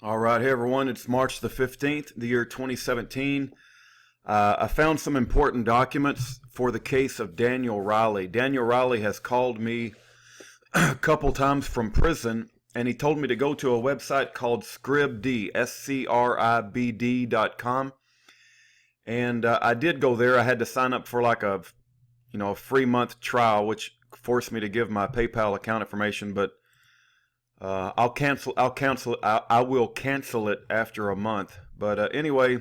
All right, hey everyone, it's March the 15th, the year 2017. I found some important documents for the case of Daniel Riley. Daniel Riley has called me a couple times from prison, and he told me to go to a website called Scribd, SCRIBD.com. And I did go there. I had to sign up for like a free month trial, which forced me to give my PayPal account information, but I will cancel it after a month. But anyway,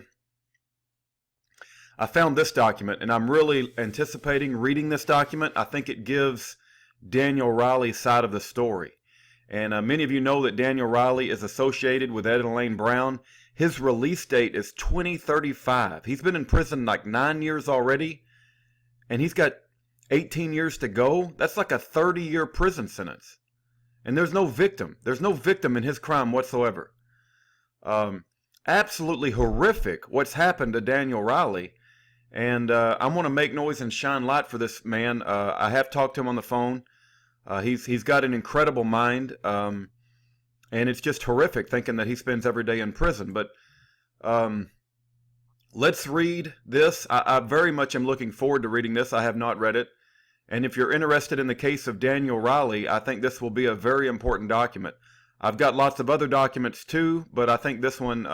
I found this document, and I'm really anticipating reading this document. I think it gives Daniel Riley's side of the story. And many of you know that Daniel Riley is associated with Ed and Elaine Brown. His release date is 2035. He's been in prison like 9 years already, and he's got 18 years to go. That's like a 30-year prison sentence. And there's no victim. There's no victim in his crime whatsoever. Absolutely horrific what's happened to Daniel Riley. And I want to make noise and shine light for this man. I have talked to him on the phone. He's got an incredible mind. And it's just horrific thinking that he spends every day in prison. But let's read this. I very much am looking forward to reading this. I have not read it. And if you're interested in the case of Daniel Riley, I think this will be a very important document. I've got lots of other documents too, but I think this one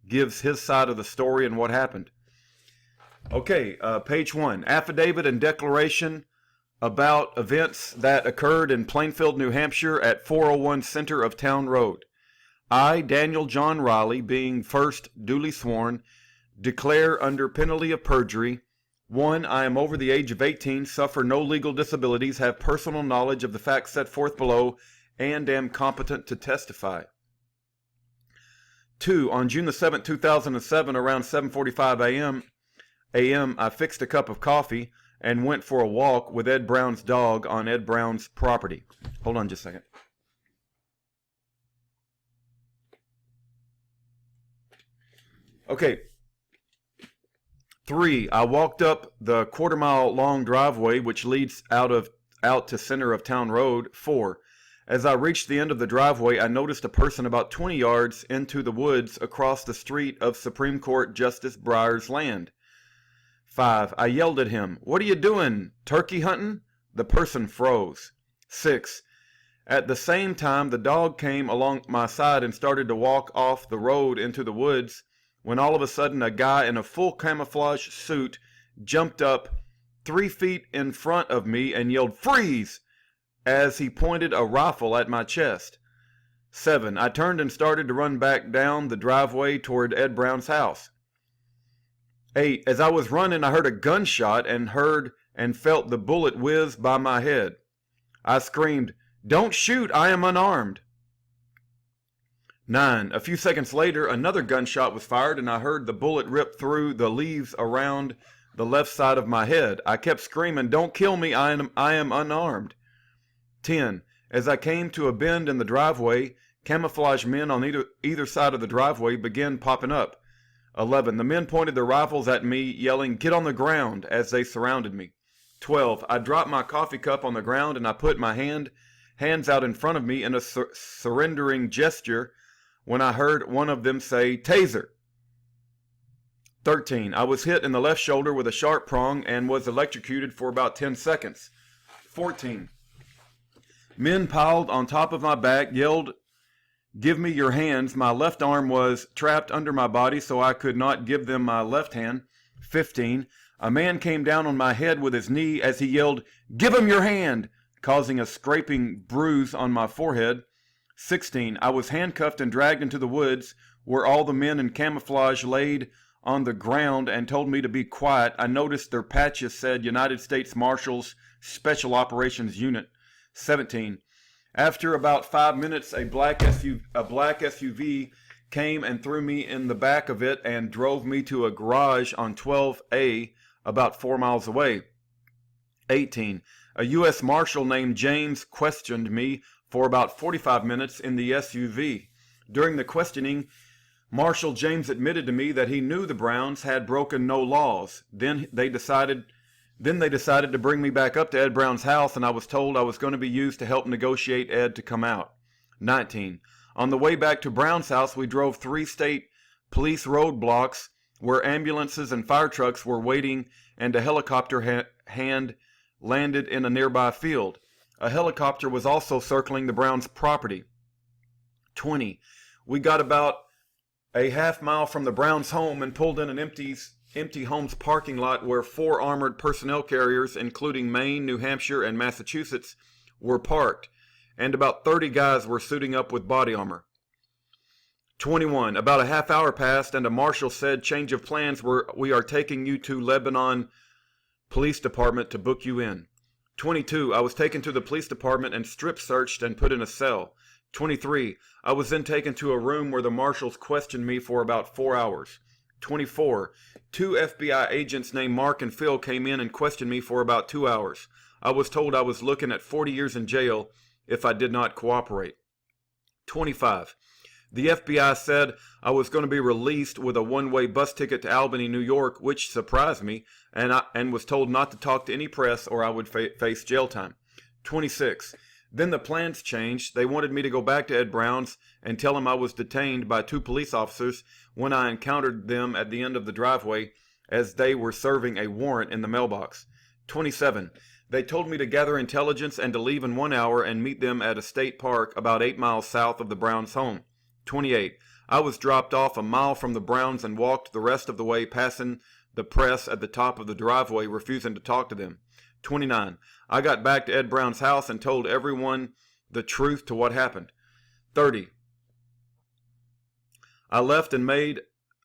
gives his side of the story and what happened. Okay, page 1. Affidavit and declaration about events that occurred in Plainfield, New Hampshire at 401 Center of Town Road. I, Daniel John Riley, being first duly sworn, declare under penalty of perjury: 1. I am over the age of 18, suffer no legal disabilities, have personal knowledge of the facts set forth below, and am competent to testify. 2. On June the 7th, 2007, around 7:45 a.m., I fixed a cup of coffee and went for a walk with Ed Brown's dog on Ed Brown's property. Hold on just a second. Okay. 3. I walked up the quarter-mile long driveway which leads out to center of town road. 4. As I reached the end of the driveway, I noticed a person about 20 yards into the woods across the street of Supreme Court Justice Breyer's land. 5. I yelled at him, "What are you doing? Turkey hunting?" The person froze. 6. At the same time, the dog came along my side and started to walk off the road into the woods, when all of a sudden a guy in a full camouflage suit jumped up 3 feet in front of me and yelled, "Freeze!" as he pointed a rifle at my chest. 7. I turned and started to run back down the driveway toward Ed Brown's house. 8. As I was running, I heard a gunshot and felt the bullet whiz by my head. I screamed, "Don't shoot, I am unarmed." 9. A few seconds later, another gunshot was fired, and I heard the bullet rip through the leaves around the left side of my head. I kept screaming, "Don't kill me, I am unarmed." 10. As I came to a bend in the driveway, camouflaged men on either side of the driveway began popping up. 11. The men pointed their rifles at me, yelling, "Get on the ground," as they surrounded me. 12. I dropped my coffee cup on the ground, and I put my hands out in front of me in a surrendering gesture, when I heard one of them say, "Taser." 13. I was hit in the left shoulder with a sharp prong and was electrocuted for about 10 seconds. 14. Men piled on top of my back, yelled, "Give me your hands." My left arm was trapped under my body, so I could not give them my left hand. 15. A man came down on my head with his knee as he yelled, "Give him your hand," causing a scraping bruise on my forehead. 16. I was handcuffed and dragged into the woods, where all the men in camouflage laid on the ground and told me to be quiet. I noticed their patches said United States Marshals Special Operations Unit. 17. After about 5 minutes, a black SUV came and threw me in the back of it and drove me to a garage on 12A, about 4 miles away. 18. A U.S. Marshal named James questioned me for about 45 minutes in the SUV. During the questioning, Marshal James admitted to me that he knew the Browns had broken no laws. Then they decided to bring me back up to Ed Brown's house, and I was told I was going to be used to help negotiate Ed to come out. 19. On the way back to Brown's house, we drove 3 state police roadblocks where ambulances and fire trucks were waiting, and a helicopter hand landed in a nearby field. A helicopter was also circling the Browns' property. 20. We got about a half mile from the Browns' home and pulled in an empty home's parking lot where 4 armored personnel carriers, including Maine, New Hampshire, and Massachusetts, were parked, and about 30 guys were suiting up with body armor. 21. About a half hour passed, and a marshal said, "Change of plans, we are taking you to Lebanon Police Department to book you in." 22. I was taken to the police department and strip searched and put in a cell. 23. I was then taken to a room where the marshals questioned me for about 4 hours. 24. 2 FBI agents named Mark and Phil came in and questioned me for about 2 hours. I was told I was looking at 40 years in jail if I did not cooperate. 25. The FBI said I was going to be released with a one-way bus ticket to Albany, New York, which surprised me, and was told not to talk to any press or I would face jail time. 26. Then the plans changed. They wanted me to go back to Ed Brown's and tell him I was detained by 2 police officers when I encountered them at the end of the driveway as they were serving a warrant in the mailbox. 27. They told me to gather intelligence and to leave in 1 hour and meet them at a state park about 8 miles south of the Browns' home. 28. I was dropped off a mile from the Browns and walked the rest of the way, passing the press at the top of the driveway, refusing to talk to them. 29. I got back to Ed Brown's house and told everyone the truth to what happened. 30. I left and met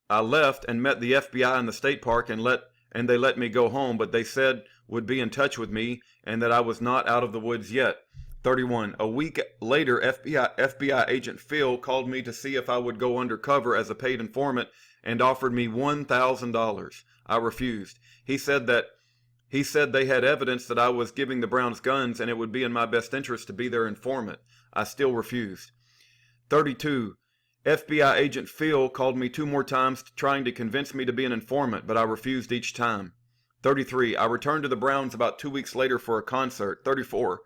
the FBI in the state park and they let me go home, but they said would be in touch with me and that I was not out of the woods yet. 31. A week later, FBI agent Phil called me to see if I would go undercover as a paid informant and offered me $1,000. I refused. He said they had evidence that I was giving the Browns guns and it would be in my best interest to be their informant. I still refused. 32. FBI agent Phil called me 2 more times trying to convince me to be an informant, but I refused each time. 33. I returned to the Browns about 2 weeks later for a concert. 34.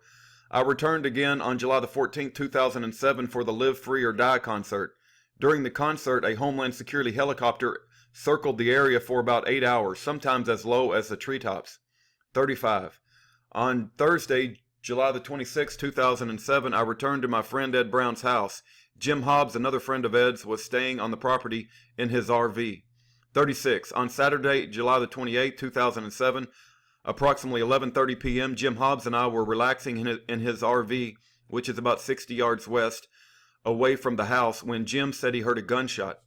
I returned again on July the 14th, 2007 for the Live Free or Die concert. During the concert, a Homeland Security helicopter circled the area for about 8 hours, sometimes as low as the treetops. 35. On Thursday, July the 26th, 2007, I returned to my friend Ed Brown's house. Jim Hobbs, another friend of Ed's, was staying on the property in his RV. 36. On Saturday, July the 28th, 2007, approximately 11:30 p.m., Jim Hobbs and I were relaxing in his RV, which is about 60 yards west, away from the house, when Jim said he heard a gunshot.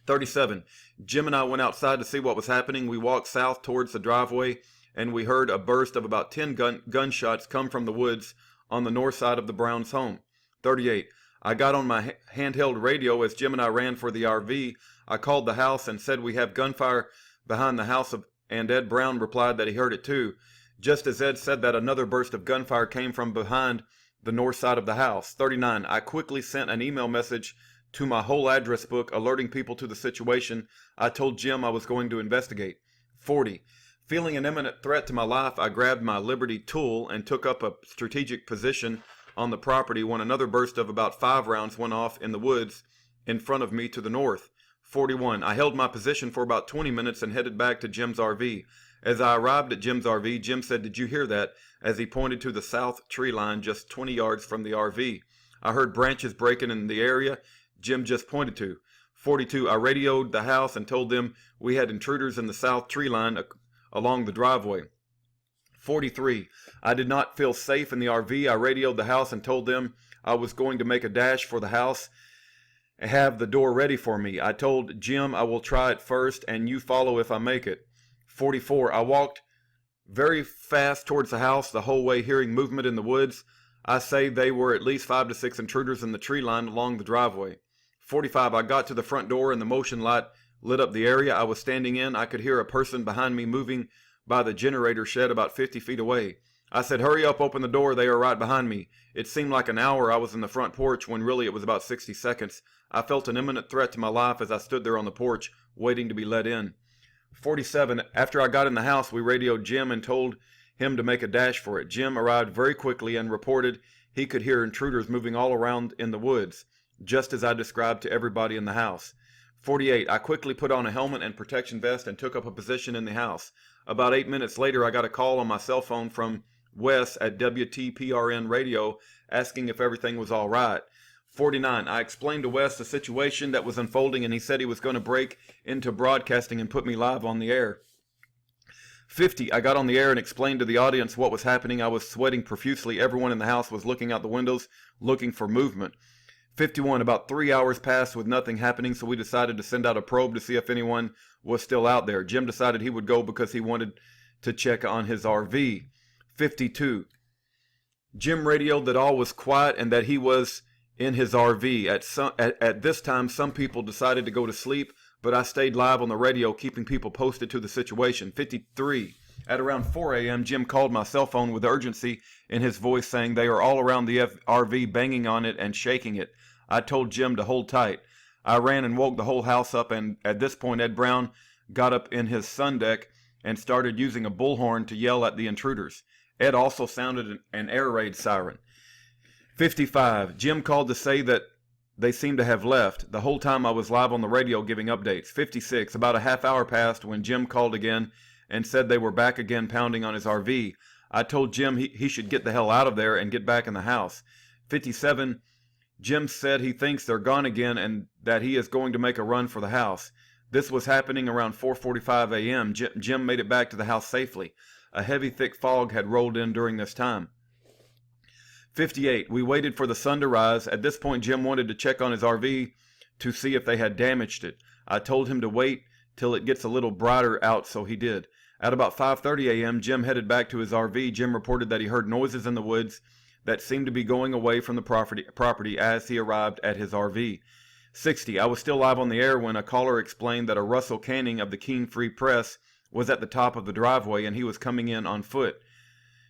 37. Jim and I went outside to see what was happening. We walked south towards the driveway, and we heard a burst of about 10 gunshots come from the woods on the north side of the Browns' home. 38. I got on my handheld radio as Jim and I ran for the RV. I called the house and said we have gunfire behind the house and Ed Brown replied that he heard it too. Just as Ed said that, another burst of gunfire came from behind the north side of the house. 39. I quickly sent an email message to my whole address book alerting people to the situation. I told Jim I was going to investigate. 40. Feeling an imminent threat to my life, I grabbed my Liberty tool and took up a strategic position on the property when another burst of about 5 rounds went off in the woods in front of me to the north. 41. I held my position for about 20 minutes and headed back to Jim's RV. As I arrived at Jim's RV, Jim said, "Did you hear that?" as he pointed to the south tree line just 20 yards from the RV. I heard branches breaking in the area Jim just pointed to. 42. I radioed the house and told them we had intruders in the south tree line along the driveway. 43. I did not feel safe in the RV. I radioed the house and told them I was going to make a dash for the house and have the door ready for me. I told Jim I will try it first and you follow if I make it. 44. I walked very fast towards the house the whole way, hearing movement in the woods. I say they were at least 5 to 6 intruders in the tree line along the driveway. 45. I got to the front door and the motion light lit up the area I was standing in. I could hear a person behind me moving by the generator shed about 50 feet away. I said, "Hurry up, open the door, they are right behind me." It seemed like an hour I was in the front porch when really it was about 60 seconds. I felt an imminent threat to my life as I stood there on the porch waiting to be let in. 47. After I got in the house, we radioed Jim and told him to make a dash for it. Jim arrived very quickly and reported he could hear intruders moving all around in the woods. just as I described to everybody in the house. 48. I quickly put on a helmet and protection vest and took up a position in the house. About 8 minutes later, I got a call on my cell phone from Wes at WTPRN radio asking if everything was all right. 49. I explained to Wes the situation that was unfolding, and he said he was going to break into broadcasting and put me live on the air. 50. I got on the air and explained to the audience what was happening. I was sweating profusely. Everyone in the house was looking out the windows, looking for movement. 51. About 3 hours passed with nothing happening, so we decided to send out a probe to see if anyone was still out there. Jim decided he would go because he wanted to check on his RV. 52. Jim radioed that all was quiet and that he was in his RV. At this time, some people decided to go to sleep, but I stayed live on the radio, keeping people posted to the situation. 53. At around 4 a.m., Jim called my cell phone with urgency in his voice, saying they are all around the RV, banging on it and shaking it. I told Jim to hold tight. I ran and woke the whole house up, and at this point, Ed Brown got up in his sun deck and started using a bullhorn to yell at the intruders. Ed also sounded an air raid siren. 55. Jim called to say that they seemed to have left. The whole time I was live on the radio giving updates. 56. About a half hour passed when Jim called again and said they were back again pounding on his RV. I told Jim he should get the hell out of there and get back in the house. 57. Jim said he thinks they're gone again and that he is going to make a run for the house. This was happening around 4:45 a.m. Jim made it back to the house safely. A heavy, thick fog had rolled in during this time. 58. We waited for the sun to rise. At this point, Jim wanted to check on his RV to see if they had damaged it. I told him to wait till it gets a little brighter out, so he did. At about 5:30 a.m., Jim headed back to his RV. Jim reported that he heard noises in the woods that seemed to be going away from the property as he arrived at his RV. 60. I was still live on the air when a caller explained that a Russell Canning of the Keene Free Press was at the top of the driveway and he was coming in on foot.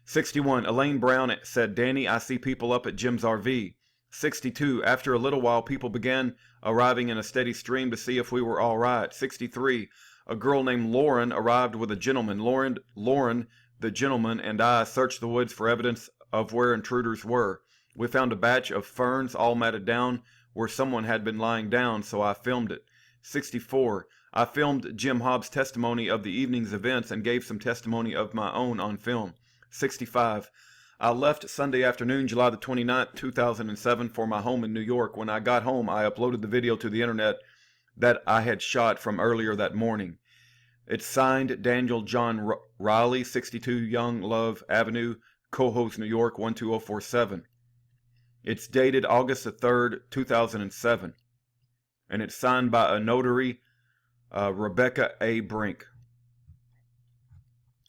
61. Elaine Brown said, "Danny, I see people up at Jim's RV." 62. After a little while, people began arriving in a steady stream to see if we were all right. 63. A girl named Lauren arrived with a gentleman. Lauren, the gentleman, and I searched the woods for evidence of where intruders were. We found a batch of ferns all matted down where someone had been lying down, so I filmed it. 64. I filmed Jim Hobbs' testimony of the evening's events and gave some testimony of my own on film. 65. I left Sunday afternoon, July the 29th, 2007 for my home in New York. When I got home, I uploaded the video to the internet that I had shot from earlier that morning. It's signed Daniel John Riley, 62 Young Love Avenue, Cohoes, New York, 12047. It's dated August the 3rd, 2007. And it's signed by a notary, Rebecca A. Brink.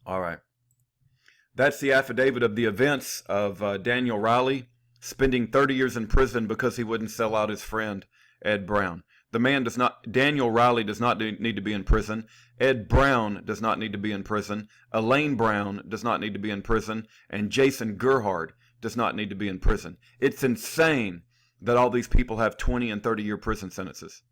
All right. That's the affidavit of the events of Daniel Riley spending 30 years in prison because he wouldn't sell out his friend, Ed Brown. Daniel Riley does not need to be in prison. Ed Brown does not need to be in prison. Elaine Brown does not need to be in prison. And Jason Gerhard does not need to be in prison. It's insane that all these people have 20 and 30-year prison sentences.